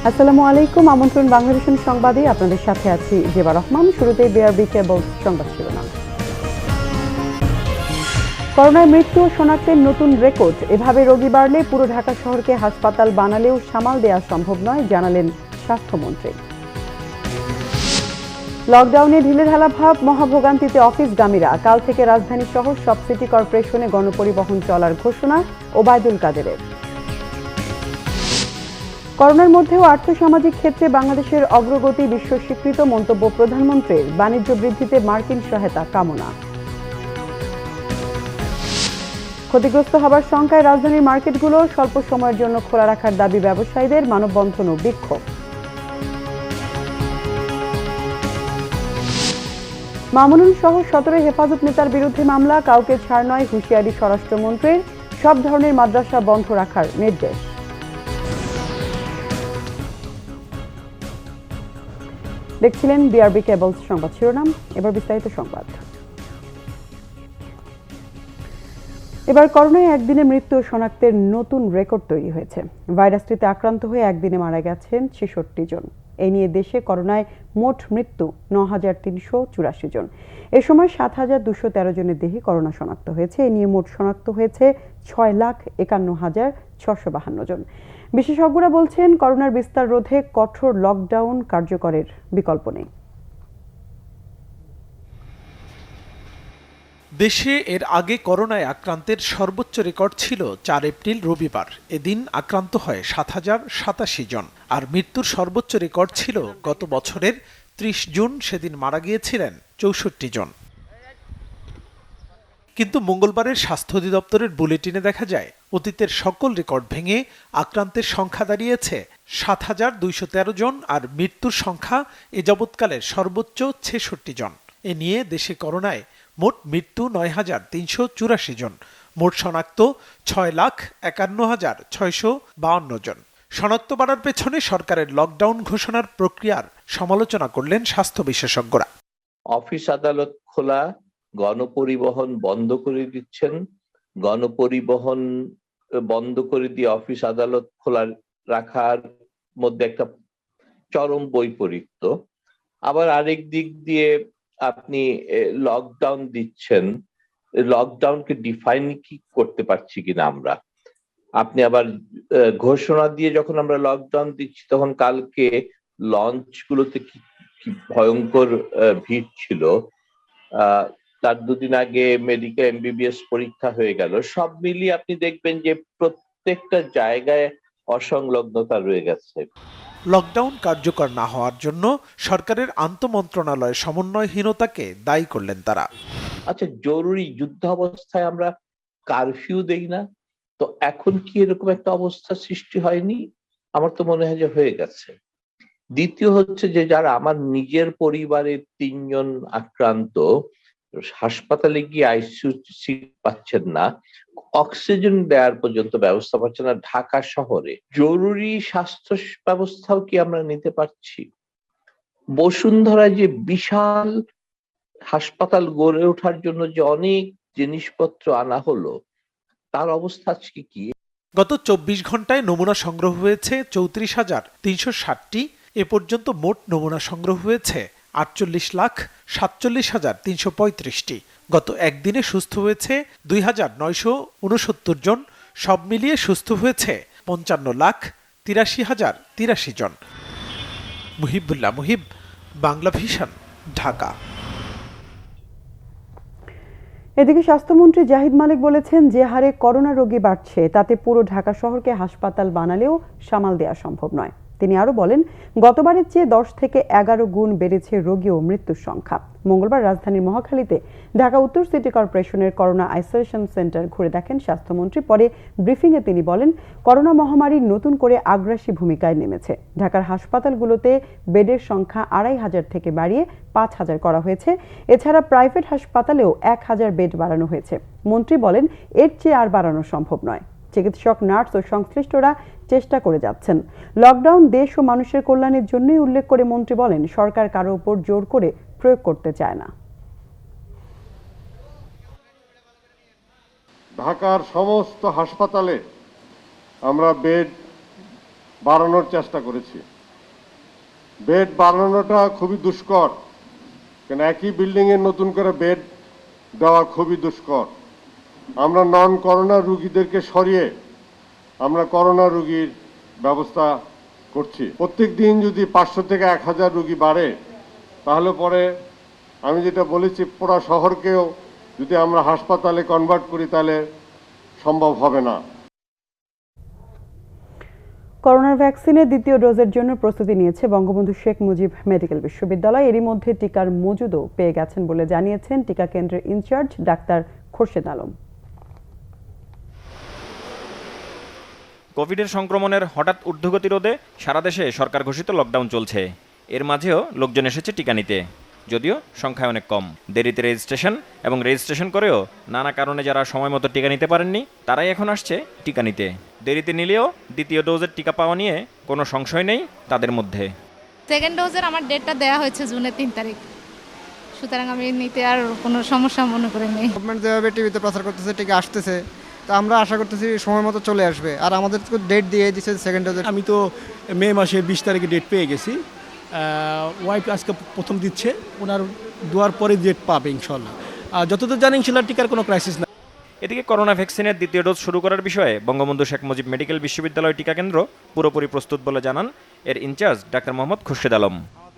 আসসালামু আলাইকুম। আমন্ত্রণ বাংলাদেশের সংবাদে আপনাদের সাথে আছি জেবা রহমান। শুরুতেই বিআরবি কেবল সংবাদ শিরোনাম। করোনায় মৃত্যু ও শনাক্তের নতুন রেকর্ড। এভাবে রোগী বাড়লে পুরো ঢাকা শহরকে হাসপাতাল বানালেও সামাল দেওয়া সম্ভব নয়, জানালেন স্বাস্থ্যমন্ত্রী। লকডাউনে ঢিলেঢালা ভাব, মহাভোগান্তিতে অফিসগামীরা। কাল থেকে রাজধানী সহ সব সিটি কর্পোরেশনে গণপরিবহন চলার ঘোষণা ওবায়দুল কাদেরের। করোনার মধ্যেও আর্থসামাজিক ক্ষেত্রে বাংলাদেশের অগ্রগতি বিশ্ব স্বীকৃত, মন্তব্য প্রধানমন্ত্রীর। বাণিজ্য বৃদ্ধিতে মার্কিন সহায়তা কামনা। ক্ষতিগ্রস্ত হবার শঙ্কায় রাজধানীর মার্কেটগুলো স্বল্প সময়ের জন্য খোলা রাখার দাবি ব্যবসায়ীদের। মানববন্ধন ও বিক্ষোভ। মামুনুল সহ 17 হেফাজত নেতার বিরুদ্ধে মামলা। কাউকে ছাড় নয়, হুঁশিয়ারি স্বরাষ্ট্রমন্ত্রীর। সব ধরনের মাদ্রাসা বন্ধ রাখার নির্দেশ। দেখছিলেন বিআরবি কেবলস সংবাদ শিরোনাম। এবার বিস্তারিত সংবাদ। এবার করোনায় একদিনে মৃত্যু ও শনাক্তের নতুন রেকর্ড তৈরি হয়েছে। ভাইরাসটিতে আক্রান্ত হয়ে একদিনে মারা গেছেন 66 জন। এ নিয়ে দেশে করোনায় মোট মৃত্যু 9,384 জন। এ সময় 7,213 জনের দেহে করোনা শনাক্ত হয়েছে। এ নিয়ে মোট শনাক্ত হয়েছে 6,51,652 জন। বিশেষজ্ঞরা বলছেন, করোনার বিস্তার রোধে কঠোর লকডাউন কার্যকরের বিকল্প নেই। দেশে এর আগে করোনায় আক্রান্তের সর্বোচ্চ রেকর্ড ছিল 4 এপ্রিল রবিবার। এদিন আক্রান্ত হয় 7,087 জন। আর মৃত্যুর সর্বোচ্চ রেকর্ড ছিল গত বছরের 30 জুন। সেদিন মারা গিয়েছিলেন 64 জন। কিন্তু মঙ্গলবারের স্বাস্থ্য অধিদপ্তরের বুলেটিনে দেখা যায়, অতীতের সকল রেকর্ড ভেঙে আক্রান্তের সংখ্যা দাঁড়িয়েছে 7,213 জন। আর মৃত্যুর সংখ্যা এ যাবৎকালের সর্বোচ্চ 66 জন। এ নিয়ে দেশে করোনায় মোট মৃত্যু 9,384 জন। মোট শনাক্ত 6,51,652 জন। শনাক্ত বাড়ার পেছনে সরকারের লকডাউন ঘোষণার প্রক্রিয়ার সমালোচনা করলেন স্বাস্থ্য বিশেষজ্ঞরা। অফিস আদালত খোলা, গণপরিবহন বন্ধ করে দিচ্ছেন। গণপরিবহন বন্ধ করে দিয়ে অফিস আদালত খোলা রাখার মধ্যে একটা চরম বৈপরীত্য। আবার আরেক দিক দিয়ে আপনি লকডাউন দিচ্ছেন, লকডাউনকে ডিফাইন কি করতে পারছি কিনা আমরা। আপনি আবার ঘোষণা দিয়ে যখন আমরা লকডাউন দিচ্ছি, তখন কালকে লঞ্চগুলোতে কি ভয়ঙ্কর ভিড় ছিল। তার দুদিন আগে মেডিকেল এমবিবিএস পরীক্ষা হয়ে গেল। সব মিলিয়ে আপনি দেখবেন যে প্রত্যেকটা জায়গায় অসংলগ্নতা রয়ে গেছে। লকডাউন কার্যকর না হওয়ার জন্য সরকারের আন্তঃমন্ত্রণালয় সমন্বয়হীনতাকে দায়ী করলেন তারা। আচ্ছা, জরুরি যুদ্ধ অবস্থায় আমরা কারফিউ দেই না, তো এখন কি এরকম একটা অবস্থা সৃষ্টি হয়নি? আমার তো মনে হয় যে হয়ে গেছে। দ্বিতীয় হচ্ছে যে, যারা আমার নিজের পরিবারের 3 জন আক্রান্ত, হাসপাতালে গিয়ে আইসিইউ সিট পাচ্ছেন না, অক্সিজেন দেওয়ার পর্যন্ত ব্যবস্থা পাচ্ছে না ঢাকা শহরে। জরুরি স্বাস্থ্য ব্যবস্থাও কি আমরা নিতে পারছি? বসুন্ধরায় যে বিশাল হাসপাতাল গড়ে ওঠার জন্য যে অনেক জিনিসপত্র আনা হলো, তার অবস্থা আজকে কি? গত 24 ঘন্টায় নমুনা সংগ্রহ হয়েছে 34,360টি। এ পর্যন্ত মোট নমুনা সংগ্রহ হয়েছে 48,47,335টি। গত একদিনে সুস্থ হয়েছে 2,969 জন। সব মিলিয়ে সুস্থ হয়েছে 55,83,083 জন। মুহিবুল্লাহ মুহিব, বাংলা ভিশন, ঢাকা। এদিকে স্বাস্থ্যমন্ত্রী জাহিদ মালিক বলেছেন, যে হারে করোনা রোগী বাড়ছে তাতে পুরো ঢাকা শহরকে হাসপাতাল বানালেও সামাল দেওয়া সম্ভব নয়। তিনি আরো বলেন, গতবারের চেয়ে 10 থেকে 11 গুণ বেড়েছে রোগী ও মৃত্যুর সংখ্যা। মঙ্গলবার রাজধানীর মহাখালীতে ঢাকা উত্তর সিটি কর্পোরেশনের করোনা আইসোলেশন সেন্টার ঘুরে দেখেন স্বাস্থ্যমন্ত্রী। পরে ব্রিফিংয়ে তিনি বলেন, করোনা মহামারী নতুন করে আগ্রাসী ভূমিকায় নেমেছে। ঢাকার হাসপাতালগুলোতে বেডের সংখ্যা 2,500 থেকে বাড়িয়ে 5,000 করা হয়েছে। এছাড়া প্রাইভেট হাসপাতালেও 1,000 বেড বাড়ানো হয়েছে। মন্ত্রী বলেন, এর চেয়ে আর বাড়ানো সম্ভব নয়। চিকিৎসক, নার্স ও সংশ্লিষ্টরা চেষ্টা করে যাচ্ছেন। লকডাউন দেশ ও মানুষের কল্যাণের জন্যই উল্লেখ করে মন্ত্রী বলেন, সরকার কারো উপর জোর করে প্রয়োগ করতে চায় না। ঢাকার সমস্ত হাসপাতালে আমরা বেড বাড়ানোর চেষ্টা করেছি। বেড বানানোটা খুবই দুষ্কর, কেন একই বিল্ডিংয়ে নতুন করে বেড দেওয়া খুবই দুষ্কর। আমরা নন করোনা রুগীদেরকে সরিয়ে আমরা করোনা রুগীর ব্যবস্থা করছি। প্রত্যেক দিন যদি 500 থেকে 1000 রুগী বাড়ে, তাহলে পরে আমি যেটা বলেছি পুরো শহরকেও যদি আমরা হাসপাতালে কনভার্ট করি তাহলে সম্ভব হবে না। করোনার ভ্যাকসিনের দ্বিতীয় ডোজের জন্য প্রস্তুতি নিয়েছে বঙ্গবন্ধু শেখ মুজিব মেডিকেল বিশ্ববিদ্যালয়। এরই মধ্যে টিকার মজুদও পেয়ে গেছেন বলে জানিয়েছেন টিকা কেন্দ্রের ইনচার্জ ডাক্তার খোরশেদ আলম। কোভিডের সংক্রমণের হঠাৎ ঊর্ধ্বগতি রোধে সারা দেশে সরকার ঘোষিত লকডাউন চলছে। এর মাঝেও লোকজন এসেছে টিকা নিতে, যদিও সংখ্যায় অনেক কম। দেরিতে রেজিস্ট্রেশন এবং রেজিস্ট্রেশন করেও নানা কারণে যারা সময় মতো টিকা নিতে পারেননি, তারাই এখন আসছে টিকা নিতে। দেরিতে নিলেও দ্বিতীয় ডোজের টিকা পাওয়া নিয়ে কোনো সংশয় নেই তাদের মধ্যে। সেকেন্ড ডোজের আমার ডেটটা দেওয়া হয়েছে জুনের 3 তারিখ, সুতরাং আমি নিতে আর কোনো সমস্যা মনে করি নেই। গভর্নমেন্ট যেভাবে টিভিতে প্রচার করতেছে টিকা আসতেছে, তা আমরা আশা করতেছি সময় মতো চলে আসবে। আর আমাদের ডেট দিয়ে দিচ্ছে সেকেন্ড ডোজের। আমি তো মে মাসের 20 তারিখে ডেট পেয়ে গেছি। ওয়াইফ আজকে প্রথম দিচ্ছে, ওনার দুয়ার পরে ডেট পাবে ইনশাল্লাহ। যতদূর জানি ইনশাল্লাহ টিকার কোনো ক্রাইসিস না। এদিকে করোনা ভ্যাকসিনের দ্বিতীয় ডোজ শুরু করার বিষয়ে বঙ্গবন্ধু শেখ মুজিব মেডিকেল বিশ্ববিদ্যালয় টিকা কেন্দ্র পুরোপুরি প্রস্তুত বলে জানান এর ইনচার্জ ডাক্তার মোহাম্মদ খোরশেদ আলম।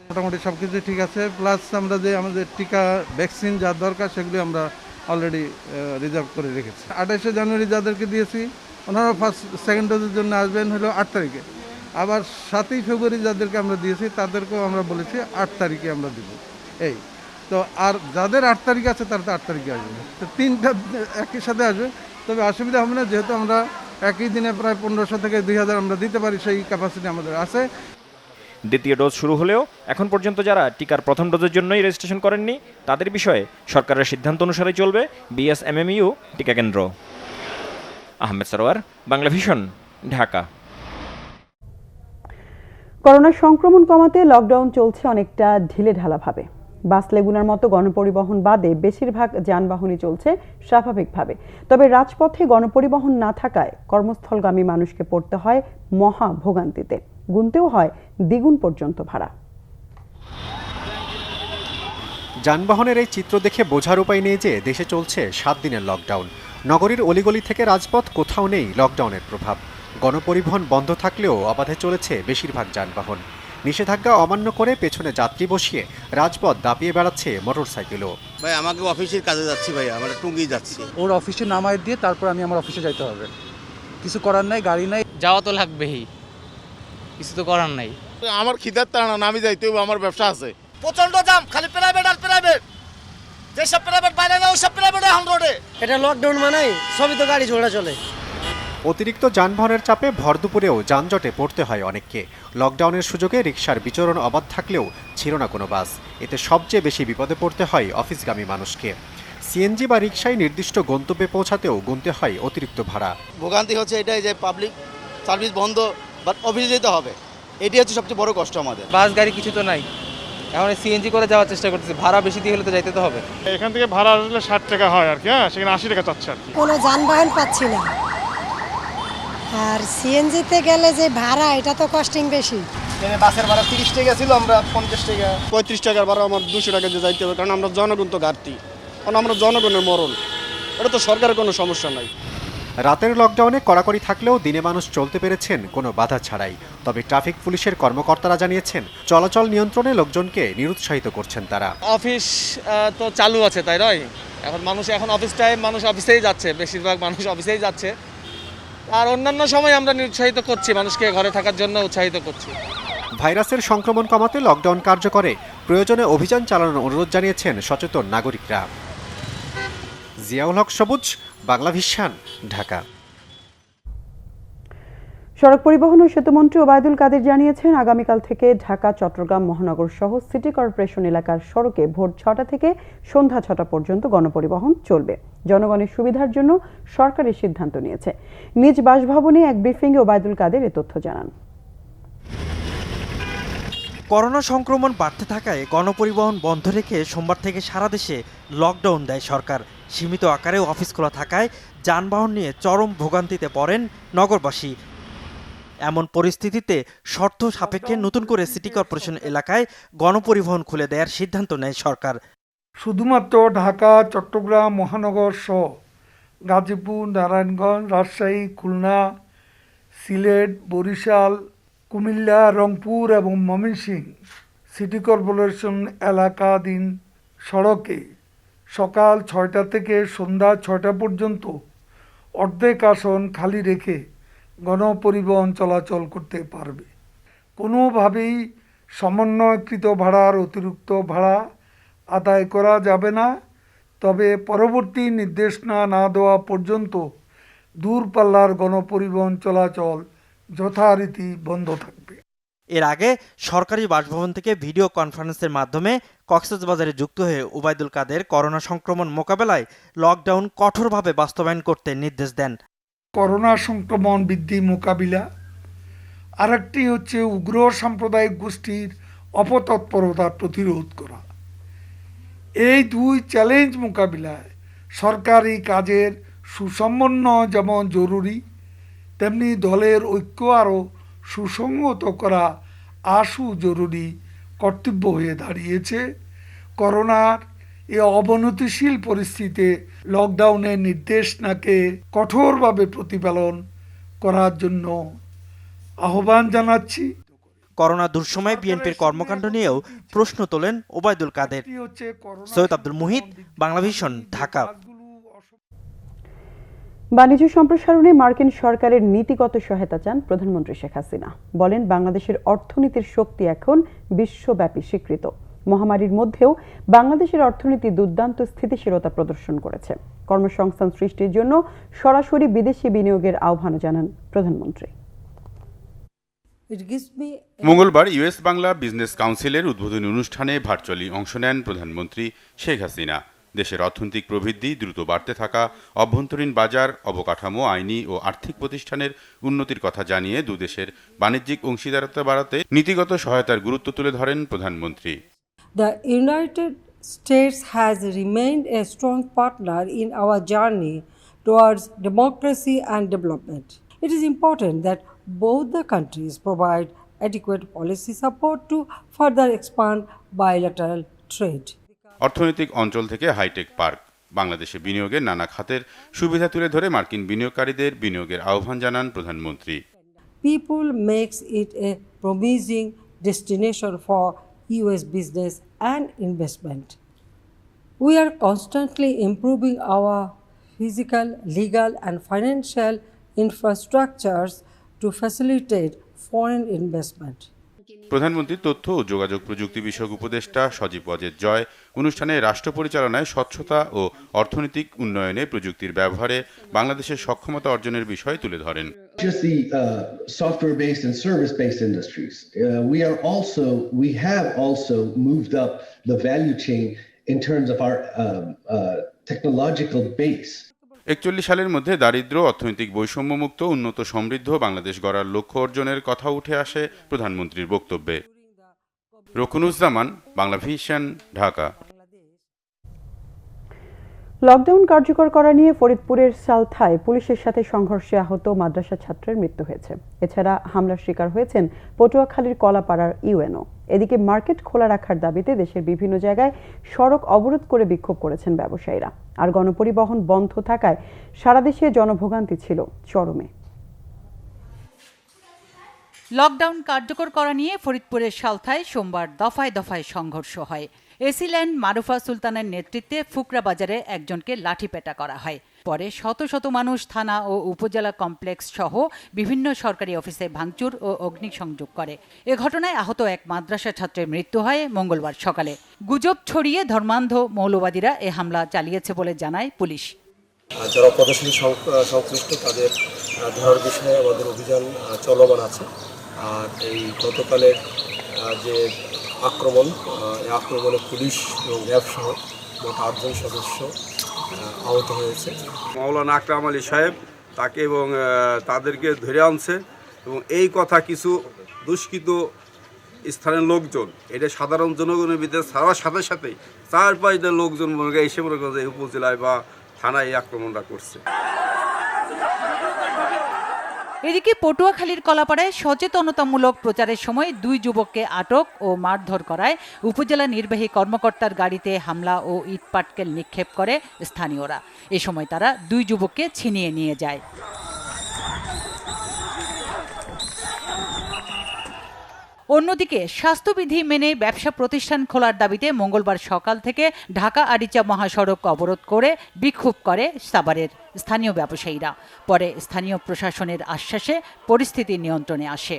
মোটামুটি সব কিছু ঠিক আছে, প্লাস আমরা যে আমাদের টিকা ভ্যাকসিন যা দরকার সেগুলি আমরা অলরেডি রিজার্ভ করে রেখেছি। 28শে জানুয়ারি যাদেরকে দিয়েছি ওনারা সেকেন্ড ডোজের জন্য আসবেন হলো 8 তারিখে। আবার 7ই ফেব্রুয়ারি যাদেরকে আমরা দিয়েছি তাদেরকেও আমরা বলেছি 8 তারিখে আমরা দেব। এই তো আর যাদের 8 তারিখ আছে তারা তো 8 তারিখে আসবে, তো 3টা একই সাথে আসবে। তবে অসুবিধা হবে না, যেহেতু আমরা একই দিনে প্রায় 1500 থেকে 2000 আমরা দিতে পারি, সেই ক্যাপাসিটি আমাদের আছে। দ্বিতীয় ডোজ শুরু হলেও এখন পর্যন্ত যারা টিকার প্রথম ডোজের জন্যই রেজিস্ট্রেশন করেননি, তাদের বিষয়ে সরকারের সিদ্ধান্ত অনুসারে চলবে বিএসএমএমইউ টিকা কেন্দ্র। আহমেদ সরোয়ার, বাংলা ভিশন, ঢাকা। করোনা সংক্রমণ কমাতে লকডাউন চলছে অনেকটা ঢিলেঢালাভাবে। বাস লেগুনার মতো গণপরিবহন বাদে বেশিরভাগ যানবাহনই চলছে স্বাভাবিকভাবে। তবে রাজপথে গণপরিবহন না থাকায় কর্মস্থলগামী মানুষকে পড়তে হয় মহা ভোগান্তিতে, গুনতেও হয় দ্বিগুণ পর্যন্ত ভাড়া। যানবাহনের এই চিত্র দেখে বোঝার উপায় নেই যে দেশে চলছে 7 দিনের লকডাউন। নগরীর অলিগলি থেকে রাজপথ কোথাও নেই লকডাউনের প্রভাব। গণপরিবহন বন্ধ থাকলেও অবাধে চলেছে বেশিরভাগ যানবাহন। নিষেধাজ্ঞা অমান্য করে পেছনে যাত্রী বসিয়ে রাজপথ দাপিয়ে বেড়াচ্ছে মোটরসাইকেলও। ভাই আমাকে অফিসের কাজে যাচ্ছি, ভাই আমরা টুঙ্গি যাচ্ছি। ওর অফিসে নামায় দিয়ে তারপর আমি আমার অফিসে যাইতে হবে, কিছু করার নাই, গাড়ি নাই, যাওয়া তো লাগবেই, কিছু তো করার নাই। আমার খিদার টানা নামি যাইতে হবে, আমার ব্যবসা আছে। প্রচন্ড জাম, খালি প্রাইভেট আর প্রাইভেট, যেসব প্রাইভেট বাইরে না ওইসব প্রাইভেট এখন রোডে। এটা লকডাউন মানেই সবই তো গাড়ি ঝোড়া চলে। অতিরিক্ত যানবাহনের চাপে ভর দুপুরেও যানজটে পড়তে হয় অনেককে। লকডাউনের সুযোগে রিকশার বিচরণ অবাধ থাকলেও ছিল না কোনো বাস। এতে সবচেয়ে বেশি বিপদে পড়তে হয় অফিসগামী মানুষকে। সিএনজি বা রিকশায় নির্দিষ্ট গন্তব্যে পৌঁছাতেও গুনতে হয় অতিরিক্ত ভাড়া। ভোগান্তি হচ্ছে এটাই যে পাবলিক সার্ভিস বন্ধ, বাট অফিসে যেতে হবে, এটি হচ্ছে সবচেয়ে বড় কষ্ট আমাদের। বাস গাড়ি কিছু তো নাই, এখন সিএনজি করে যাওয়ার চেষ্টা করতেছি, ভাড়া বেশি দিয়ে হলে তো যাইতে তো হবে। এখান থেকে ভাড়া আসলে 60 টাকা হয় আর কি, হ্যাঁ সেখানে 80 টাকা চাচ্ছে আর কি। কোনো যানবাহন পাচ্ছি না, আর সিএনজিতে গেলে যে ভাড়া এটা তো কস্টিং বেশি। বাসের ভাড়া 30 টাকা ছিল, আমরা 50 টাকা 35 টাকার ভাড়া আমার 200 টাকা দিয়ে যাইতে হবে, কারণ আমরা জনগণ তো ঘাটতি, কারণ আমরা জনগণের মরণ, এটা তো সরকারের কোনো সমস্যা নাই। রাতের লকডাউনে কড়াকড়ি থাকলেও দিনে মানুষ চলতে পেরেছেন কোনো বাধা ছাড়াই। তবে ট্রাফিক পুলিশের কর্মকর্তারা জানিয়েছেন চলাচল নিয়ন্ত্রণে লোকজনকে নিরুৎসাহিত করছেন তারা। অফিস তো চালু আছে, তাই নয়, এখন মানুষ এখন অফিস টাইম, মানুষ অফিসেই যাচ্ছে, বেশিরভাগ মানুষ অফিসেই যাচ্ছে। আর অন্যান্য সময় আমরা নিরুৎসাহিত করছি, মানুষকে ঘরে থাকার জন্য উৎসাহিত করছি। ভাইরাসের সংক্রমণ কমাতে লকডাউন কার্যকরে প্রয়োজনে অভিযান চালানোর অনুরোধ জানিয়েছেন সচেতন নাগরিকরা। জিয়াউল হক সবুজ, বাংলা ভিশন, ঢাকা। সড়ক পরিবহন ও সেতুমন্ত্রী ওবায়দুল কাদের জানিয়েছেন আগামীকাল থেকে ঢাকা, চট্টগ্রাম মহানগর সহ সিটি কর্পোরেশন এলাকার সড়কে ভোর 6টা থেকে সন্ধ্যা 6টা পর্যন্ত গণপরিবহন চলবে। জনগণের সুবিধার জন্য সরকার এই সিদ্ধান্ত নিয়েছে। নিজ বাসভবনে এক ব্রিফিংয়ে ওবায়দুল কাদের এ তথ্য জানান। করোনা সংক্রমণ বাড়তে থাকায় গণপরিবহন বন্ধ রেখে সোমবার থেকে সারা দেশে লকডাউন দেয় সরকার। সীমিত আকারে অফিস খোলা থাকায় যানবাহন নিয়ে চরম ভোগান্তিতে পড়েন নগরবাসী। এমন পরিস্থিতিতে শর্ত সাপেক্ষে নতুন করে সিটি কর্পোরেশন এলাকায় গণপরিবহন খুলে দেওয়ার সিদ্ধান্ত নেয় সরকার। শুধুমাত্র ঢাকা, চট্টগ্রাম মহানগর সহ গাজীপুর, নারায়ণগঞ্জ, রাজশাহী, খুলনা, সিলেট, বরিশাল, কুমিল্লা, রংপুর এবং ময়মনসিংহ সিটি কর্পোরেশন এলাকাধীন সড়কে সকাল ৬টা থেকে সন্ধ্যা ৬টা পর্যন্ত অর্ধেক আসন খালি রেখে গণপরিবহন চলাচল করতে পারবে। কোনোভাবেই সমন্বয়কৃত ভাড়ার অতিরিক্ত ভাড়া আদায় করা যাবে না। তবে পরবর্তী নির্দেশনা না দেওয়া পর্যন্ত দূরপাল্লার গণপরিবহন চলাচল যথারীতি বন্ধ থাকবে। এর আগে সরকারি বাসভবন থেকে ভিডিও কনফারেন্সের মাধ্যমে কক্সবাজারে যুক্ত হয়ে ওবায়দুল কাদের করোনা সংক্রমণ মোকাবেলায় লকডাউন কঠোরভাবে বাস্তবায়ন করতে নির্দেশ দেন। করোনা সংক্রমণ বৃদ্ধি মোকাবিলা, আরেকটি হচ্ছে উগ্র সাম্প্রদায়িক গোষ্ঠীর অপতৎপরতা প্রতিরোধ করা। এই দুই চ্যালেঞ্জ মোকাবিলায় সরকারি কাজের সুসমন্বয় যেমন জরুরি, তেমনি দলের ঐক্য আরও সুসংহত করা আশু জরুরি কর্তব্য হয়ে দাঁড়িয়েছে। করোনার এই অবনতিশীল পরিস্থিতিতে লকডাউনের নির্দেশনাকে কঠোরভাবে প্রতিপালন করার জন্য আহ্বান জানাচ্ছি। করোনা দুঃসময়ে বিএনপির কর্মকাণ্ড নিয়েও প্রশ্ন তোলেন ওবায়দুল কাদের। সৈয়দ আব্দুল মুহিত, বাংলাভিশন, ঢাকা। বাণিজ্য সম্প্রসারণে মার্কিন সরকারের নীতিগত সহায়তা চান প্রধানমন্ত্রী শেখ হাসিনা। বলেন, বাংলাদেশের অর্থনীতির শক্তি এখন বিশ্বব্যাপী স্বীকৃত। মহামারীর মধ্যেও বাংলাদেশের অর্থনীতি দুর্দান্ত স্থিতিশীলতা প্রদর্শন করেছে। কর্মসংস্থান সৃষ্টির জন্য সরাসরি বিদেশি বিনিয়োগের আহ্বান জানান প্রধানমন্ত্রী। মঙ্গলবার ইউএস বাংলা বিজনেস কাউন্সিলের উদ্বোধনী অনুষ্ঠানে ভার্চুয়ালি অংশ নেন প্রধানমন্ত্রী শেখ হাসিনা। দেশের অর্থনৈতিক প্রবৃদ্ধি দ্রুত বাড়তে থাকা, অভ্যন্তরীণ বাজার, অবকাঠামো, আইনি ও আর্থিক প্রতিষ্ঠানের উন্নতির কথা জানিয়ে দুদেশের বাণিজ্যিক অংশীদারত্ব বাড়াতে নীতিগত সহায়তার গুরুত্ব তুলে ধরেন প্রধানমন্ত্রী। The United States has remained a strong partner in our journey towards democracy and development. It is important that both the countries provide adequate policy support to further expand bilateral trade. অর্থনৈতিক অঞ্চল থেকে hi tech park, বাংলাদেশে বিনিয়োগের নানা খাতের সুবিধা তুলে ধরে মার্কিন বিনিয়োগকারীদের বিনিয়োগের আহ্বান জানান প্রধানমন্ত্রী। People makes it a promising destination for US business and investment. We are constantly improving our physical, legal and financial infrastructures to facilitate foreign investment. প্রধানমন্ত্রী তথ্য ও যোগাযোগ প্রযুক্তি বিষয়ক উপদেষ্টা সজীব ওয়াজেদ জয় অনুষ্ঠানে রাষ্ট্র পরিচালনায় স্বচ্ছতা ও অর্থনৈতিক উন্নয়নে প্রযুক্তির ব্যবহারে বাংলাদেশের সক্ষমতা অর্জনের বিষয় তুলে ধরেন। Just the software-based and service-based industries. We have also moved up the value chain in terms of our technological base. 41 সালের মধ্যে দারিদ্র্য, অর্থনৈতিক বৈষম্যমুক্ত, উন্নত সমৃদ্ধ বাংলাদেশ গড়ার লক্ষ্য অর্জনের কথা উঠে আসে প্রধানমন্ত্রীর বক্তব্যে। রকুনুজ্জামান, বাংলাভিশন, ঢাকা। লকডাউন কার্যকর করা নিয়ে ফরিদপুরের সালথায় পুলিশের সাথে সংঘর্ষে আহত মাদ্রাসা ছাত্রের মৃত্যু হয়েছে। এছাড়া হামলার শিকার হয়েছেন পটুয়াখালীর কলাপাড়ার ইউএনও। এদিকে মার্কেট খোলা রাখার দাবিতে দেশের বিভিন্ন জায়গায় সড়ক অবরোধ করে বিক্ষোভ করেছেন ব্যবসায়ীরা। আর গণপরিবহন বন্ধ থাকায় সারা দেশে জনভোগান্তি ছিল চরমে। লকডাউন কার্যকর করা নিয়ে ফরিদপুরের সালথায় সোমবার দফায় দফায় সংঘর্ষ হয়। এসিল্যান্ড মারুফা সুলতানের নেতৃত্বে ফুকরা বাজারে একজনকে লাঠিপেটা করা হয়। পরে শত শত মানুষ থানা ও উপজেলা কমপ্লেক্স সহ বিভিন্ন সরকারি অফিসে ভাঙচুর ও অগ্নিসংযোগ করে। এ ঘটনায় আহত এক মাদ্রাসা ছাত্রের মৃত্যু হয় মঙ্গলবার সকালে। গুজব ছড়িয়ে ধর্মান্ধ মৌলবাদীরা এ হামলা চালিয়েছে বলে জানায় পুলিশ। যারা প্রদর্শনী সংশ্লিষ্ট তাদের ধরার বিষয়ে আমাদের অভিযান চলমান আছে। আর এই গতকালের যে আক্রমণ, এই আক্রমণে পুলিশ এবং র্যাব সহ মোট 8 জন সদস্য আহত হয়েছে। মাওলানা আকরাম আলী সাহেব তাকে এবং তাদেরকে ধরে আনছে এবং এই কথা কিছু দুষ্কৃত স্থানীয় লোকজন এটা সাধারণ জনগণের ভিতরে ছাড়ার সাথে সাথেই 4-5টা লোকজন এসে মনে করে এই উপজেলায় বা থানায় এই আক্রমণটা করছে। এদিকে পটুয়াখালীর কলাপাড়ায় সচেতনতামূলক প্রচারের সময় 2 যুবককে আটক ও মারধর করায় উপজেলা নির্বাহী কর্মকর্তার গাড়িতে হামলা ও ইটপাটকেল নিক্ষেপ করে স্থানীয়রা। এ সময় তারা 2 যুবককে ছিনিয়ে নিয়ে যায়। অন্যদিকে স্বাস্থ্যবিধি মেনে ব্যবসা প্রতিষ্ঠান খোলার দাবিতে মঙ্গলবার সকাল থেকে ঢাকা আরিচা মহাসড়ক অবরোধ করে বিক্ষোভ করে সাভারের স্থানীয় ব্যবসায়ীরা। পরে স্থানীয় প্রশাসনের আশ্বাসে পরিস্থিতি নিয়ন্ত্রণে আসে।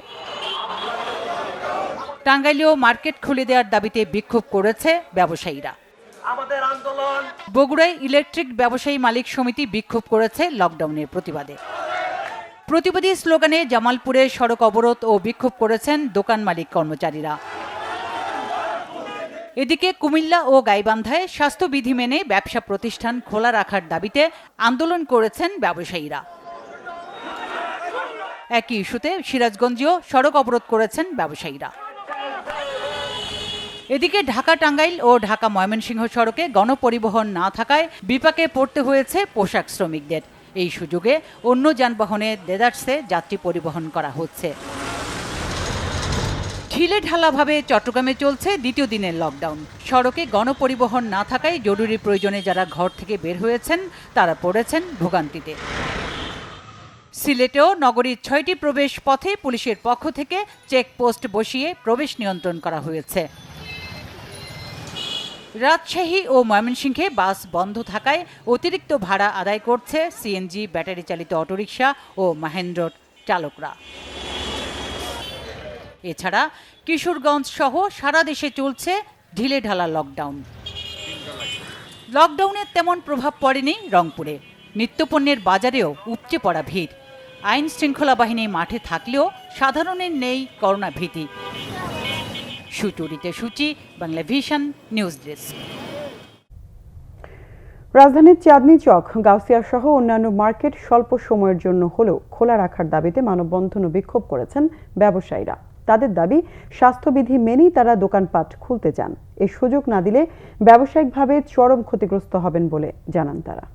টাঙ্গাইলেও মার্কেট খুলে দেওয়ার দাবিতে বিক্ষোভ করেছে ব্যবসায়ীরা। বগুড়ায় ইলেকট্রিক ব্যবসায়ী মালিক সমিতি বিক্ষোভ করেছে লকডাউনের প্রতিবাদে। প্রতিবাদী স্লোগানে জামালপুরে সড়ক অবরোধ ও বিক্ষোভ করেছেন দোকান মালিক কর্মচারীরা। এদিকে কুমিল্লা ও গাইবান্ধায় স্বাস্থ্যবিধি মেনে ব্যবসা প্রতিষ্ঠান খোলা রাখার দাবিতে আন্দোলন করেছেন ব্যবসায়ীরা। একই ইস্যুতে সিরাজগঞ্জেও সড়ক অবরোধ করেছেন ব্যবসায়ীরা। এদিকে ঢাকা টাঙ্গাইল ও ঢাকা ময়মনসিংহ সড়কে গণপরিবহন না থাকায় বিপাকে পড়তে হয়েছে পোশাক শ্রমিকদের। এই সুযোগে অন্য যানবাহনে দেদারসে যাত্রী পরিবহন করা হচ্ছে। ঢিলে ঢালাভাবে চট্টগ্রামে চলছে দ্বিতীয় দিনের লকডাউন। সড়কে গণপরিবহন না থাকায় জরুরি প্রয়োজনে যারা ঘর থেকে বের হয়েছেন তারা পড়েছেন ভোগান্তিতে। সিলেটেও নগরীর 6টি প্রবেশ পথে পুলিশের পক্ষ থেকে চেকপোস্ট বসিয়ে প্রবেশ নিয়ন্ত্রণ করা হয়েছে। রাজশাহী ও ময়মনসিংহে বাস বন্ধ থাকায় অতিরিক্ত ভাড়া আদায় করছে সিএনজি, ব্যাটারি চালিত অটোরিকশা ও মাহেন্দ্র চালকরা। এছাড়া কিশোরগঞ্জ সহ সারা দেশে চলছে ঢিলে ঢালা লকডাউন। লকডাউনের তেমন প্রভাব পড়েনি রংপুরে। নিত্যপণ্যের বাজারেও উপচে পড়া ভিড়। আইন শৃঙ্খলা বাহিনী মাঠে থাকলেও সাধারণের নেই করোনা ভীতি। সুচরিতা সূচি, বাংলা ভিশন নিউজ ডেস্ক। রাজধানীর চাঁদনী চক, গাউসিয়া সহ অন্যান্য মার্কেট স্বল্প সময়ের জন্য হলেও খোলা রাখার দাবিতে মানববন্ধন ও বিক্ষোভ করেছেন ব্যবসায়ীরা। তাদের দাবি, স্বাস্থ্যবিধি মেনেই তারা দোকানপাট খুলতে চান। এই সুযোগ না দিলে ব্যবসায়িকভাবে চরম ক্ষতিগ্রস্ত হবেন বলে জানান তারা।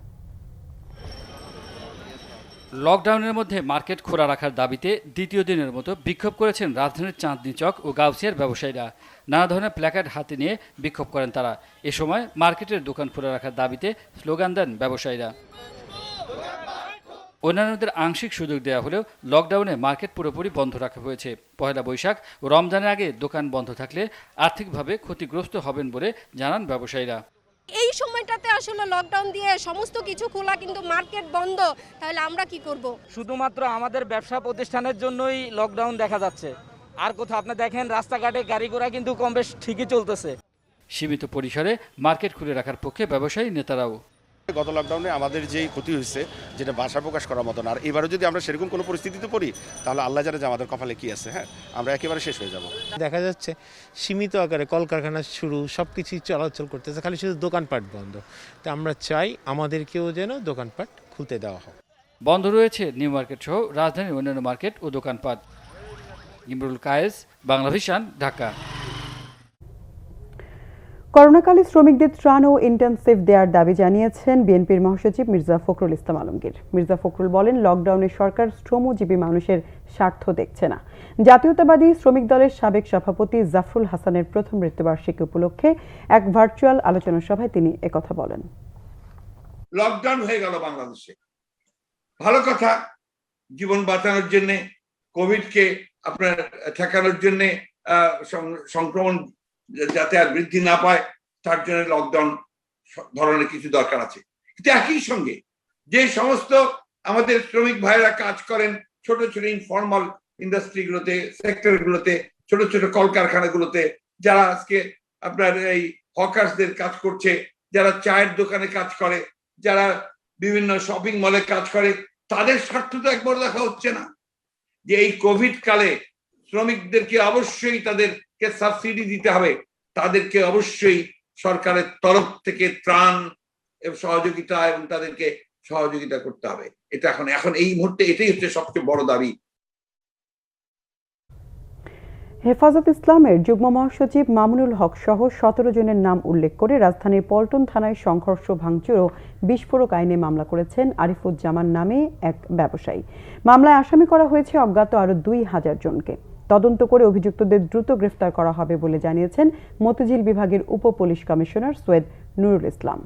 লকডাউনের মধ্যে মার্কেট খোলা রাখার দাবিতে দ্বিতীয় দিনের মতো বিক্ষোভ করেছেন রাজধানীর চাঁদনী চক ও গাউসিয়ার ব্যবসায়ীরা। নানা ধরনের প্ল্যাকার্ড হাতে নিয়ে বিক্ষোভ করেন তারা। এ সময় মার্কেটের দোকান খোলা রাখার দাবিতে স্লোগান দেন ব্যবসায়ীরা। অন্যান্যদের আংশিক সুযোগ দেওয়া হলেও লকডাউনে মার্কেট পুরোপুরি বন্ধ রাখা হয়েছে। পহেলা বৈশাখ ও রমজানের আগে দোকান বন্ধ থাকলে আর্থিকভাবে ক্ষতিগ্রস্ত হবেন বলে জানান ব্যবসায়ীরা। এই সময়টাতে আসলে লকডাউন দিয়ে সমস্ত কিছু খোলা, কিন্তু মার্কেট বন্ধ, তাহলে আমরা কি করব? শুধুমাত্র আমাদের ব্যবসা প্রতিষ্ঠানের জন্যই লকডাউন দেখা যাচ্ছে। আর কোথাও আপনি দেখেন রাস্তাঘাটে গাড়ি ঘোড়া কিন্তু কম বেশ ঠিকই চলতেছে। সীমিত পরিসরে মার্কেট খুলে রাখার পক্ষে ব্যবসায়ী নেতারাও। গত লকডাউনে আমাদের যেই ক্ষতি হয়েছে, যেটা ভাষা প্রকাশ করার মতো না। আর এবারও যদি আমরা সেরকম কোনো পরিস্থিতিতে পড়ি, তাহলে আল্লাহ জানে যে আমাদের কপালে কি আছে। হ্যাঁ, আমরা একেবারে শেষ হয়ে যাব। দেখা যাচ্ছে সীমিত আকারে কলকারখানা শুরু, সব কিছুই চলাচল করতেছে, খালি শুধু দোকানপাট বন্ধ। তো আমরা চাই আমাদেরকেও যেন দোকানপাট খুলতে দেওয়া হয়। বন্ধ রয়েছে নিউ মার্কেট সহ রাজধানীর অন্যান্য মার্কেট ও দোকানপাট। ইমরুল কায়েস, বাংলা ভিশন, ঢাকা। করোনাকালে শ্রমিকদের ত্রাণ ও ইন্টেনসিভ দেওয়ার দাবি জানিয়েছেন বিএনপির মহাসচিব মির্জা ফখরুল ইসলাম আলমগীর। মির্জা ফখরুল বলেন, লকডাউনে সরকার শ্রমজীবী মানুষের স্বার্থ দেখছে না। জাতীয়তাবাদী শ্রমিক দলের সাবেক সভাপতি জাফরুল হাসানের প্রথম মৃত্যুবার্ষিকী উপলক্ষে এক ভার্চুয়াল আলোচনা সভায় তিনি একথা বলেন। লকডাউন হয়ে গেল বাংলাদেশে, ভালো কথা। জীবন বাঁচানোর জন্য, কোভিডকে আপনার ঠেকানোর জন্য, সংক্রমণ যাতে আর বৃদ্ধি না পায় তার জন্য লকডাউন ধরনের কিছু দরকার আছে। কিন্তু একই সঙ্গে যে সমস্ত আমাদের শ্রমিক ভাইরা কাজ করেন ছোট ছোট ইনফর্মাল ইন্ডাস্ট্রিগুলোতে, সেক্টরগুলোতে, ছোট ছোট কলকারখানাগুলোতে, যারা আজকে আপনার এই হকার্সদের কাজ করছে, যারা চায়ের দোকানে কাজ করে, যারা বিভিন্ন শপিং মলে কাজ করে, তাদের স্বার্থ তো একবার দেখা হচ্ছে না। যে এই কোভিড কালে শ্রমিকদেরকে অবশ্যই তাদেরকে সাবসিডি দিতে হবে, তাদেরকে অবশ্যই সরকারের তরফ থেকে ত্রাণ সহযোগিতা এবং তাদেরকে সহযোগিতা করতে হবে। এটা এখন এই মুহূর্তে এটাই হচ্ছে সবচেয়ে বড় দাবি। হেফাজত ইসলামের যুগ্ম মহাসচিব মামুনুল হক সহ 17 জনের নাম উল্লেখ করে রাজধানীর পল্টন থানায় সংঘর্ষ ভাঙচুর ও বিস্ফোরক আইনে মামলা করেছেন আরিফুজ্জামান নামে এক ব্যবসায়ী। মামলায় আসামি করা হয়েছে অজ্ঞাত আরও 2000 জনকে। তদন্ত করে অভিযুক্তদের দ্রুত গ্রেফতার করা হবে বলে জানিয়েছেন মতিঝিল বিভাগের উপ police commissioner Syed Nurul Islam.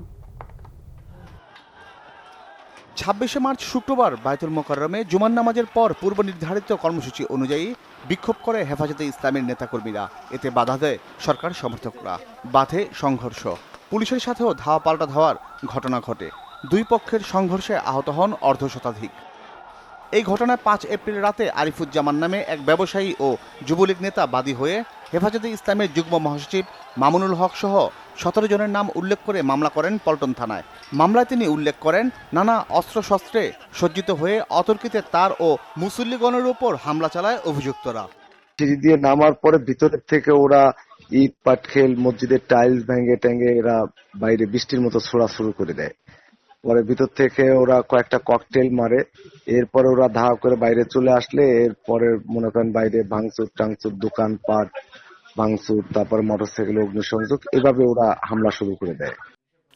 26শে March শুক্রবার বায়তুল মোকাররমে জুমার নামাজের পর পূর্ব নির্ধারিত কর্মসূচি অনুযায়ী বিক্ষোভ করে হেফাজতে ইসলামের নেতাকর্মীরা। এতে বাধা দেয় সরকার সমর্থকরা। বাধে সংঘর্ষ, পুলিশের সাথেও ধাওয়া পাল্টা ধাওয়ার ঘটনা ঘটে। দুই পক্ষের সংঘর্ষে আহত হন অর্ধশতাধিক। এই ঘটনায় 5 এপ্রিল রাতে আরিফুজ্জামান নামে এক ব্যবসায়ী ও যুবলীগ নেতা বাদী হয়ে হেফাজতে ইসলামের যুগ্ম মহাসচিব মামুনুল হক সহ 17 জনের নাম উল্লেখ করে মামলা করেন পল্টন থানায়। মামলায় তিনি উল্লেখ করেন, নানা অস্ত্রশস্ত্রে সজ্জিত হয়ে অতর্কিতে তার ও মুসল্লিগণের উপর হামলা চালায় অভিযুক্তরা। সিঁড়ি দিয়ে নামার পরে ভিতরের থেকে ওরা ইট পাটখেল মসজিদের টাইলস ভেঙে ট্যাঙ্গে এরা বাইরে বৃষ্টির মতো ছোড়া শুরু করে দেয়। পরে ভিতর থেকে ওরা কয়েকটা ককটেল মারে। এরপরে ওরা ধাওয়া করে বাইরে চলে আসলে এরপরে মনে করেন বাইরে ভাঙচুর টাংচুর, দোকানপাট ভাঙচুর, তারপরে মোটরসাইকেল অগ্নিসংযোগ, এভাবে ওরা হামলা শুরু করে দেয়।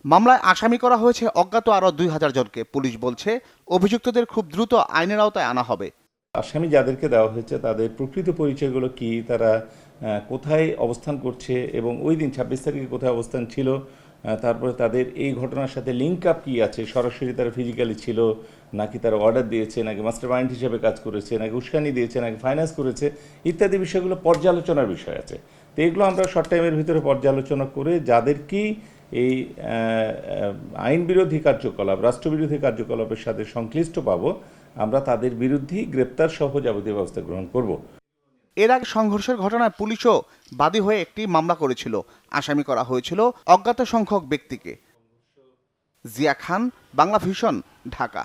মামলায় আসামি করা হয়েছে অজ্ঞাত আরও 2000 জনকে। পুলিশ বলছে অভিযুক্তদের খুব দ্রুত আইনের আওতায় আনা হবে। আসামি যাদেরকে দেওয়া হয়েছে তাদের প্রকৃত পরিচয়গুলো কি, তারা কোথায় অবস্থান করছে এবং ওই দিন 26 তারিখে কোথায় অবস্থান ছিল, তারপরে তাদের এই ঘটনার সাথে লিঙ্ক আপ কী আছে, সরাসরি তারা ফিজিক্যালি ছিল নাকি তারা অর্ডার দিয়েছে, নাকি মাস্টার মাইন্ড হিসেবে কাজ করেছে, নাকি উস্কানি দিয়েছে, নাকি ফাইন্যান্স করেছে, ইত্যাদি বিষয়গুলো পর্যালোচনার বিষয় আছে। তো এগুলো আমরা শর্ট টাইমের ভিতরে পর্যালোচনা করে যাদের কি এই আইন বিরোধী কার্যকলাপ, রাষ্ট্রবিরোধী কার্যকলাপের সাথে সংশ্লিষ্ট পাবো, আমরা তাদের বিরুদ্ধেই গ্রেপ্তার সহ যাবতীয় ব্যবস্থা গ্রহণ করব। এর আগে সংঘর্ষের ঘটনায় পুলিশও বাদী হয়ে একটি মামলা করেছিল। আসামি করা হয়েছিল অজ্ঞাত সংখ্যক ব্যক্তিকে। জিয়া খান, বাংলা ভিশন, ঢাকা।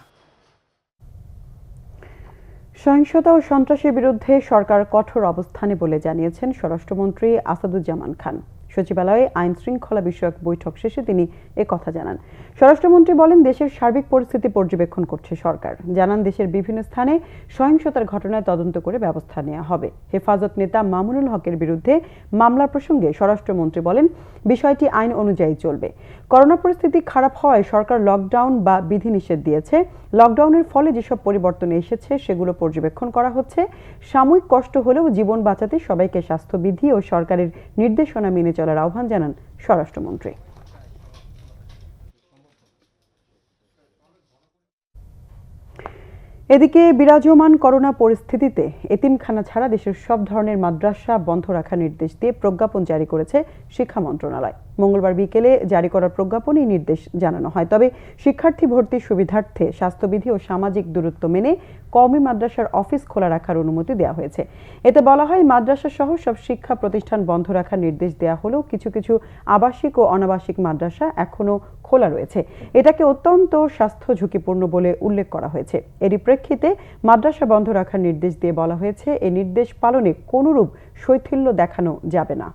সহিংসতা ও সন্ত্রাসের বিরুদ্ধে সরকার কঠোর অবস্থানে বলে জানিয়েছেন স্বরাষ্ট্রমন্ত্রী আসাদুজ্জামান খান। সচিবালয়ে আইন শৃঙ্খলা বিষয়ক বৈঠক শেষে তিনি একথা জানান। স্বরাষ্ট্রমন্ত্রী বলেন, দেশের সার্বিক পরিস্থিতি পর্যবেক্ষণ করছে সরকার। জানান, দেশের বিভিন্ন স্থানে সহিংসতার ঘটনায় তদন্ত করে ব্যবস্থা নেওয়া হবে। হেফাজত নেতা মামুনুল হকের বিরুদ্ধে মামলার প্রসঙ্গে স্বরাষ্ট্রমন্ত্রী বলেন, বিষয়টি আইন অনুযায়ী চলবে। করোনা পরিস্থিতি খারাপ হওয়ায় সরকার লকডাউন বা বিধিনিষেধ দিয়েছে। লকডাউনের ফলে যেসব পরিবর্তন এসেছে সেগুলো পর্যবেক্ষণ করা হচ্ছে। সাময়িক কষ্ট হলেও জীবন বাঁচাতে সবাইকে স্বাস্থ্যবিধি ও সরকারের নির্দেশনা মেনে চলার আহ্বান জানান স্বরাষ্ট্রমন্ত্রী। এদিকে বিরাজমান করোনা পরিস্থিতিতে এতিমখানা ছাড়া দেশের সব ধরনের মাদ্রাসা বন্ধ রাখার নির্দেশ দিয়ে প্রজ্ঞাপন জারি করেছে শিক্ষা মন্ত্রণালয়। মঙ্গলবার বিকেলে জারি করা প্রজ্ঞাপনে এই নির্দেশ জানানো হয়। তবে শিক্ষার্থী ভর্তির সুবিধার্থে স্বাস্থ্যবিধি ও সামাজিক দূরত্ব মেনে কওমি মাদ্রাসার অফিস খোলা রাখার অনুমতি দেওয়া হয়েছে। এতে বলা হয়, মাদ্রাসা সহ সব শিক্ষা প্রতিষ্ঠান বন্ধ রাখার নির্দেশ দেওয়া হলেও কিছু কিছু আবাসিক ও অনাবাসিক মাদ্রাসা এখনো খোলা রয়েছে। এটাকে অত্যন্ত স্বাস্থ্য ঝুঁকিপূর্ণ বলে উল্লেখ করা হয়েছে। এরই প্রেক্ষিতে মাদ্রাসা বন্ধ রাখার নির্দেশ দিয়ে বলা হয়েছে, এই নির্দেশ পালনে কোনরূপ শৈথিল্য দেখানো যাবে না।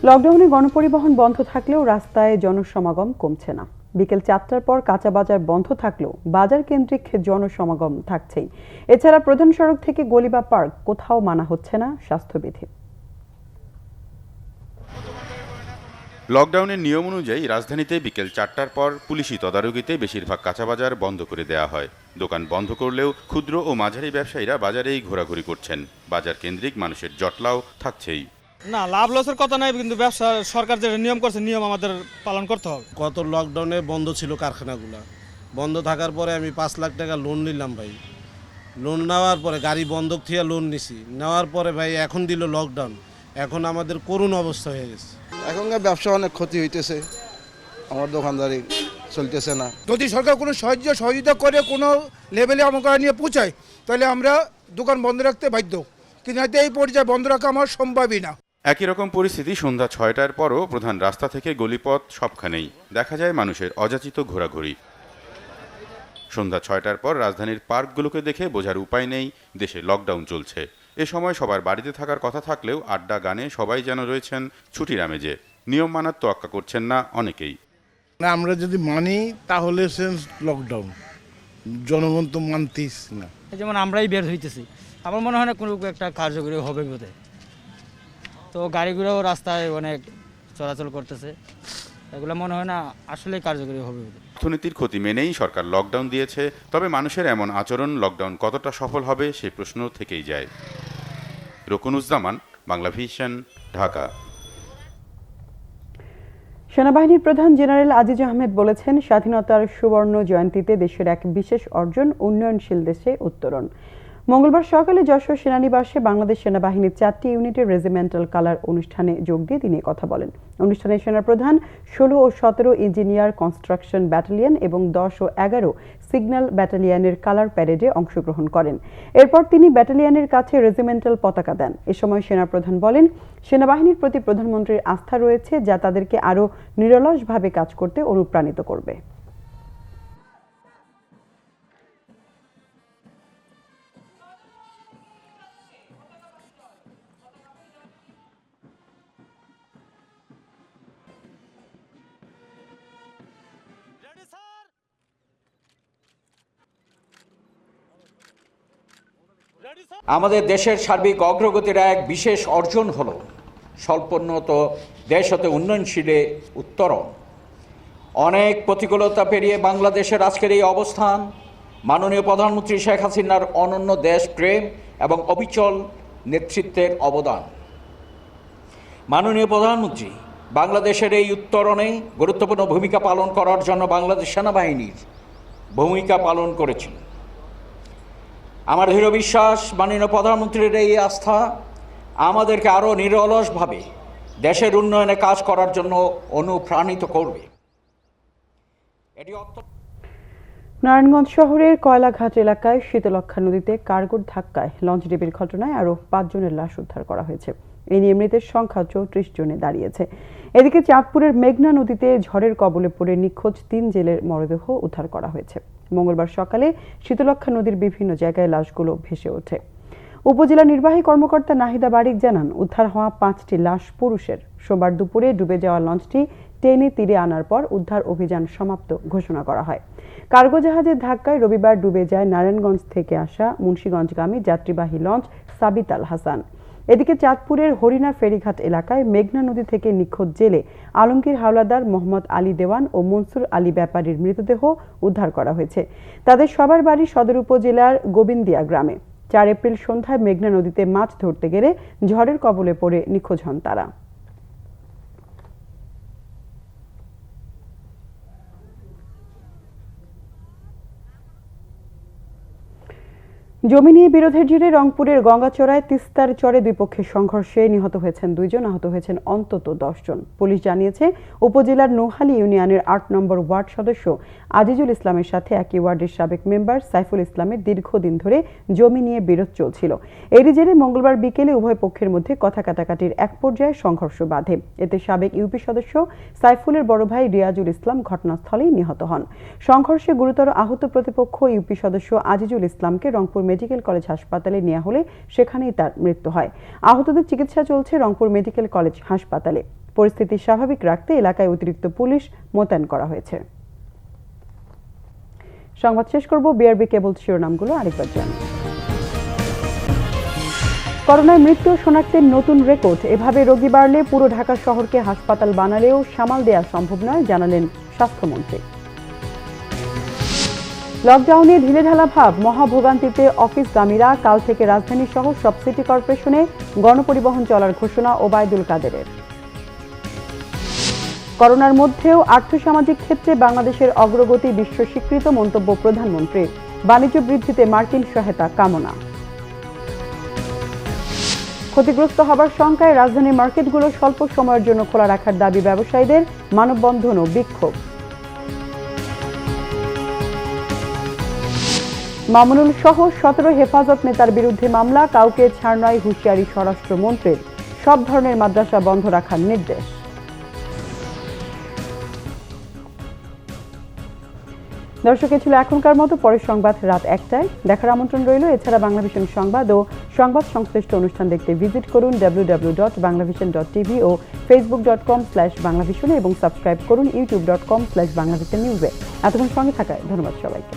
লকডাউনে গণপরিবহন বন্ধ থাকলেও রাস্তায় জনসমাগম কমছে না। বিকেল 4টার পর কাঁচা বাজার বন্ধ থাকলেও বাজার কেন্দ্রিক জনসমাগম থাকছেই। এছাড়া প্রধান সড়ক থেকে গলি বা পার্ক কোথাও মানা হচ্ছে না স্বাস্থ্যবিধি। লকডাউনের নিয়ম অনুযায়ী রাজধানীতে বিকেল 4টার পর পুলিশি তদারকিতে বেশিরভাগ কাঁচা বাজার বন্ধ করে দেওয়া হয়। দোকান বন্ধ করলেও ক্ষুদ্র ও মাঝারি ব্যবসায়ীরা বাজারেই ঘোরাঘুরি করছেন। বাজার কেন্দ্রিক মানুষের জটলাও থাকছেই। না, লাভ লসের কথা নাই, কিন্তু ব্যবসা সরকার যে নিয়ম করছে নিয়ম আমাদের পালন করতে হবে। গত লকডাউনে বন্ধ ছিল কারখানাগুলো। বন্ধ থাকার পরে আমি 5 লাখ টাকা লোন নিলাম ভাই। লোন নেওয়ার পরে গাড়ি বন্ধক থেকে লোন নিছি, নেওয়ার পরে ভাই এখন দিল লকডাউন। এখন আমাদের করুণ অবস্থা হয়ে গেছে। এখনকার ব্যবসা অনেক ক্ষতি হইতেছে, আমার দোকানদারি চলতেছে না। যদি সরকার কোনো সহযোগিতা করে কোনো লেভেলে আমাকে নিয়ে পৌঁছায়, তাহলে আমরা দোকান বন্ধ রাখতে বাধ্য, কিন্তু এই পর্যায়ে বন্ধ রাখা আমার সম্ভবই না। একই রকম পরিস্থিতি সন্ধ্যা 6টার পরও প্রধান রাস্তা থেকে গলিপথ সবখানেই দেখা যায় মানুষের অযাচিত ঘোরাঘুরি। সন্ধ্যা 6টার পর রাজধানীর পার্কগুলোকে দেখে বোঝার উপায় নেই দেশে লকডাউন চলছে। এ সময় সবার বাড়িতে থাকার কথা থাকলেও আড্ডা গানে সবাই যেন রয়েছেন ছুটির আমেজে। নিয়ম মানার তোয়াক্কা করছেন না অনেকেই। আমরা যদি মানি তাহলে লকডাউন, জনগণ তো মানতেইস না। যেমন আমরাই বের হইতেছি, আমার মনে হয় না কোনো একটা কার্যকরী হবে বোধহয়। তো গাড়িগুলোও রাস্তায় অনেক চলাচল করতেছে, এগুলো মনে হয় না আসলে কার্যকরী হবে বোধহয়। অর্থনীতির ক্ষতি মেনেই সরকার লকডাউন দিয়েছে, তবে মানুষের এমন আচরণ লকডাউন কতটা সফল হবে সেই প্রশ্ন থেকেই যায়। রকুনুজ্জামান, বাংলা ভিশন, ঢাকা। সেনাবাহিনীর প্রধান জেনারেল আজিজ আহমেদ বলেছেন, স্বাধীনতার সুবর্ণ জয়ন্তীতে দেশের এক বিশেষ অর্জন উন্নয়নশীল দেশে উত্তরণ। মঙ্গলবার সকালে যশোর সেনানিবাসে বাংলাদেশ সেনাবাহিনীর 4টি ইউনিটের রেজিমেন্টাল কালার অনুষ্ঠানে যোগ দিয়ে তিনি কথা বলেন। অনুষ্ঠানে সেনাপ্রধান 16 ও 17 ইঞ্জিনিয়ার কনস্ট্রাকশন ব্যাটালিয়ন এবং 10 ও 11 সিগন্যাল ব্যাটালিয়নের কালার প্যারেডে অংশগ্রহণ করেন। এরপর তিনি ব্যাটালিয়নের কাছে রেজিমেন্টাল পতাকা দেন। এ সময় সেনাপ্রধান বলেন, সেনাবাহিনীর প্রতি প্রধানমন্ত্রীর আস্থা রয়েছে, যা তাদেরকে আরও নিরলসভাবে কাজ করতে অনুপ্রাণিত করবে। আমাদের দেশের সার্বিক অগ্রগতির এক বিশেষ অর্জন হল স্বল্পোন্নত দেশ হতে উন্নয়নশীলে উত্তরণ। অনেক প্রতিকূলতা পেরিয়ে বাংলাদেশের আজকের এই অবস্থান মাননীয় প্রধানমন্ত্রী শেখ হাসিনার অনন্য দেশপ্রেম এবং অবিচল নেতৃত্বের অবদান। মাননীয় প্রধানমন্ত্রী বাংলাদেশের এই উত্তরণে গুরুত্বপূর্ণ ভূমিকা পালন করার জন্য বাংলাদেশ সেনাবাহিনীর ভূমিকা পালন করেছেন। আমার দৃঢ় বিশ্বাস, মাননীয় প্রধানমন্ত্রীর এই আস্থা আমাদেরকে আরও নিরলসভাবে দেশের উন্নয়নে কাজ করার জন্য অনুপ্রাণিত করবে। নারায়ণগঞ্জ শহরের কয়লাঘাট এলাকায় শীতলক্ষ্যা নদীতে কার্গোর ধাক্কায় লঞ্চডুবির ঘটনায় আরও 5 জনের লাশ উদ্ধার করা হয়েছে। এই নিয়ে মৃতের সংখ্যা 34 জনে দাঁড়িয়েছে। এদিকে চাঁদপুরের মেঘনা নদীতে ঝড়ের কবলে পড়ে নিখোঁজ 3 জেলের মরদেহ উদ্ধার করা হয়েছে। মঙ্গলবার সকালে শীতলক্ষ্যা নদীর বিভিন্ন জায়গায় লাশগুলো ভেসে ওঠে। উপজেলা নির্বাহী কর্মকর্তা নাহিদা বারিক জানান, উদ্ধার হওয়া 5টি লাশ পুরুষের। সোমবার দুপুরে ডুবে যাওয়া লঞ্চটি টেনে তীরে আনার পর উদ্ধার অভিযান সমাপ্ত ঘোষণা করা হয়। কার্গো জাহাজের ধাক্কায় রবিবার ডুবে যায় নারায়ণগঞ্জ থেকে আসা মুন্সিগঞ্জগামী যাত্রীবাহী লঞ্চ সাবিত আল হাসান। এদিকে চাঁদপুরের হরিণা ফেরিঘাট এলাকায় মেঘনা নদী থেকে নিখোঁজ জেলে আলমগীর হাওলাদার, মোহাম্মদ আলী দেওয়ান ও মনসুর আলী ব্যাপারীর মৃতদেহ উদ্ধার করা হয়েছে। তাদের সবার বাড়ি সদর উপজেলার গোবিন্দিয়া গ্রামে। 4 এপ্রিল সন্ধ্যায় মেঘনা নদীতে মাছ ধরতে গেলে ঝড়ের কবলে পড়ে নিখোঁজ হন তারা। জমি নিয়ে বিরোধের জেরে রংপুরের গঙ্গাচড়ায় তিস্তার চরে দুই পক্ষের সংঘর্ষে নিহত হয়েছেন 2 জন, আহত হয়েছেন অন্তত 10 জন। পুলিশ জানিয়েছে, উপজেলার নোহালী ইউনিয়নের 8 নম্বর ওয়ার্ড সদস্য আজিজুল ইসলামের সাথে একই ওয়ার্ডের সাবেক মেম্বার সাইফুল ইসলামের দীর্ঘদিন ধরে জমি নিয়ে বিরোধ চলছিল। এরই জেরে মঙ্গলবার বিকেলে উভয় পক্ষের মধ্যে কথা কাটাকাটির এক পর্যায়ে সংঘর্ষ বাধে। এতে সাবেক ইউপি সদস্য সাইফুলের বড় ভাই রিয়াজুল ইসলাম ঘটনাস্থলেই নিহত হন। সংঘর্ষে গুরুতর আহত প্রতিপক্ষ ইউপি সদস্য আজিজুল ইসলামকে রংপুর মেডিকেল কলেজ হাসপাতালে নেওয়া হলে সেখানেই তার মৃত্যু হয়। আহতদের চিকিৎসা চলছে রংপুর মেডিকেল কলেজ হাসপাতালে। পরিস্থিতি স্বাভাবিক রাখতে এলাকায় অতিরিক্ত পুলিশ মোতায়েন করা হয়েছে। সংবাদ শেষ করব, বিআরবি কেবল শিরোনামগুলো আরেকবার জানাই। করোনায় মৃত্যু শনাক্তের নতুন রেকর্ড। এভাবে রোগী বাড়লে পুরো ঢাকা শহরকে হাসপাতাল বানালেও সামাল দেওয়া সম্ভব নয়, জানালেন স্বাস্থ্যমন্ত্রী। লকডাউনে ঢিলেঢালা ভাব, মহাভোগান্তিতে অফিসগামীরা। কাল থেকে রাজধানী সহ সব সিটি কর্পোরেশনে গণপরিবহন চলার ঘোষণা ওবায়দুল কাদেরের। করোনার মধ্যেও আর্থসামাজিক ক্ষেত্রে বাংলাদেশের অগ্রগতি বিশ্ব স্বীকৃত, মন্তব্য প্রধানমন্ত্রীর। বাণিজ্য বৃদ্ধিতে মার্কিন সহায়তা কামনা। ক্ষতিগ্রস্ত হবার শঙ্কায় রাজধানীর মার্কেটগুলো স্বল্প সময়ের জন্য খোলা রাখার দাবি ব্যবসায়ীদের, মানববন্ধন ও বিক্ষোভ। মামুনুল সহ 17 হেফাজত নেতার বিরুদ্ধে মামলা, কাউকে ছাড় নয় হুঁশিয়ারি স্বরাষ্ট্রমন্ত্রীর। সব ধরনের মাদ্রাসা বন্ধ রাখার নির্দেশ। দর্শক, ছিল এখনকার মতো। পরের সংবাদ রাত 1টায় দেখার আমন্ত্রণ রইল। এছাড়া বাংলাভিশন সংবাদ ও সংবাদ সংশ্লিষ্ট অনুষ্ঠান দেখতে ভিজিট করুন www.banglavision.tv ও facebook.com/banglavision এবং সাবস্ক্রাইব করুন youtube.com/banglavision নিউজে। এতক্ষণ সঙ্গে থাকায় ধন্যবাদ সবাইকে।